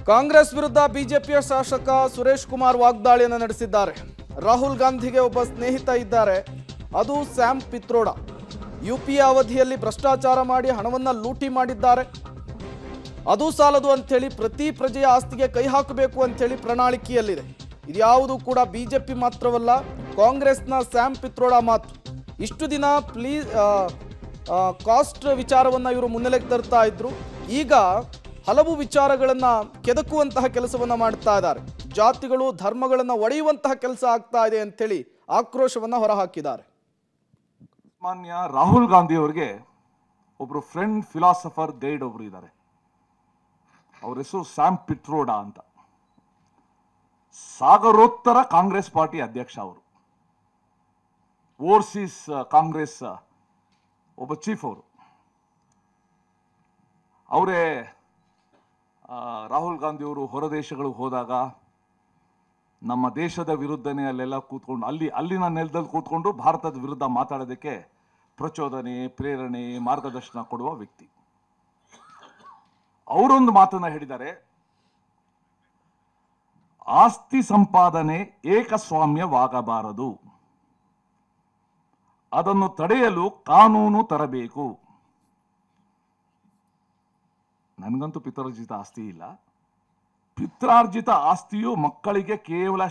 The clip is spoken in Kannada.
ಕಾಂಗ್ರೆಸ್ ವಿರುದ್ಧ ಬಿಜೆಪಿಯ ಶಾಸಕ ಸುರೇಶ್ ಕುಮಾರ್ ವಾಗ್ದಾಳಿಯನ್ನು ನಡೆಸಿದ್ದಾರೆ. ರಾಹುಲ್ ಗಾಂಧಿಗೆ ಒಬ್ಬ ಸ್ನೇಹಿತ ಇದ್ದಾರೆ, ಅದು ಸ್ಯಾಮ್ ಪಿತ್ರೋಡಾ. ಯುಪಿಎ ಅವಧಿಯಲ್ಲಿ ಭ್ರಷ್ಟಾಚಾರ ಮಾಡಿ ಹಣವನ್ನು ಲೂಟಿ ಮಾಡಿದ್ದಾರೆ. ಅದು ಸಾಲದು ಅಂಥೇಳಿ ಪ್ರತಿ ಪ್ರಜೆಯ ಆಸ್ತಿಗೆ ಕೈ ಹಾಕಬೇಕು ಅಂಥೇಳಿ ಪ್ರಣಾಳಿಕೆಯಲ್ಲಿದೆ. ಇದ್ಯಾವುದು ಕೂಡ ಬಿಜೆಪಿ ಮಾತ್ರವಲ್ಲ, ಕಾಂಗ್ರೆಸ್ನ ಸ್ಯಾಮ್ ಪಿತ್ರೋಡಾ ಮಾತು. ಇಷ್ಟು ದಿನ ಕಾಸ್ಟ್ ವಿಚಾರವನ್ನು ಇವರು ಮುನ್ನೆಲೆಗೆ ತರ್ತಾ ಇದ್ರು. ಈಗ ಹಲವು ವಿಚಾರಗಳನ್ನು ಕೆದಕುವಂತಹ ಕೆಲಸವನ್ನು ಮಾಡ್ತಾ ಇದ್ದಾರೆ. ಜಾತಿಗಳು ಧರ್ಮಗಳನ್ನು ಒಡೆಯುವಂತಹ ಕೆಲಸ ಆಗ್ತಾ ಇದೆ ಅಂತೇಳಿ ಆಕ್ರೋಶವನ್ನು ಹೊರಹಾಕಿದ್ದಾರೆ. ಮಾನ್ಯ ರಾಹುಲ್ ಗಾಂಧಿ ಅವರಿಗೆ ಒಬ್ರು ಫ್ರೆಂಡ್ ಫಿಲಾಸಫರ್ ಗೈಡ್ ಒಬ್ರು ಇದ್ದಾರೆ. ಅವ್ರ ಹೆಸರು ಸ್ಯಾಮ್ ಪಿಟ್ರೋಡಾ ಅಂತ. ಸಾಗರೋತ್ತರ ಕಾಂಗ್ರೆಸ್ ಪಾರ್ಟಿ ಅಧ್ಯಕ್ಷ ಅವರು. ಓವರ್ಸೀಸ್ ಕಾಂಗ್ರೆಸ್ ಒಬ್ಬ ಚೀಫ್ ಅವರು. ಅವರೇ ರಾಹುಲ್ ಗಾಂಧಿ ಅವರು ಹೊರದೇಶಗಳಿಗೆ ಹೋದಾಗ ನಮ್ಮ ದೇಶದ ವಿರುದ್ಧನೇ ಅಲ್ಲೆಲ್ಲ ಕೂತ್ಕೊಂಡು ಅಲ್ಲಿನ ನೆಲದಲ್ಲಿ ಕೂತ್ಕೊಂಡು ಭಾರತದ ವಿರುದ್ಧ ಮಾತಾಡೋದಕ್ಕೆ ಪ್ರಚೋದನೆ, ಪ್ರೇರಣೆ, ಮಾರ್ಗದರ್ಶನ ಕೊಡುವ ವ್ಯಕ್ತಿ. ಅವರೊಂದು ಮಾತನ್ನ ಹೇಳಿದ್ದಾರೆ, ಆಸ್ತಿ ಸಂಪಾದನೆ ಏಕಸ್ವಾಮ್ಯವಾಗಬಾರದು, ಅದನ್ನು ತಡೆಯಲು ಕಾನೂನು ತರಬೇಕು. ನನಗಂತೂ ಪಿತ್ರಾರ್ಜಿತ ಆಸ್ತಿ ಇಲ್ಲ. ಪಿತ್ರಾರ್ಜಿತ ಆಸ್ತಿಯು ಮಕ್ಕಳಿಗೆ ಕೇವಲ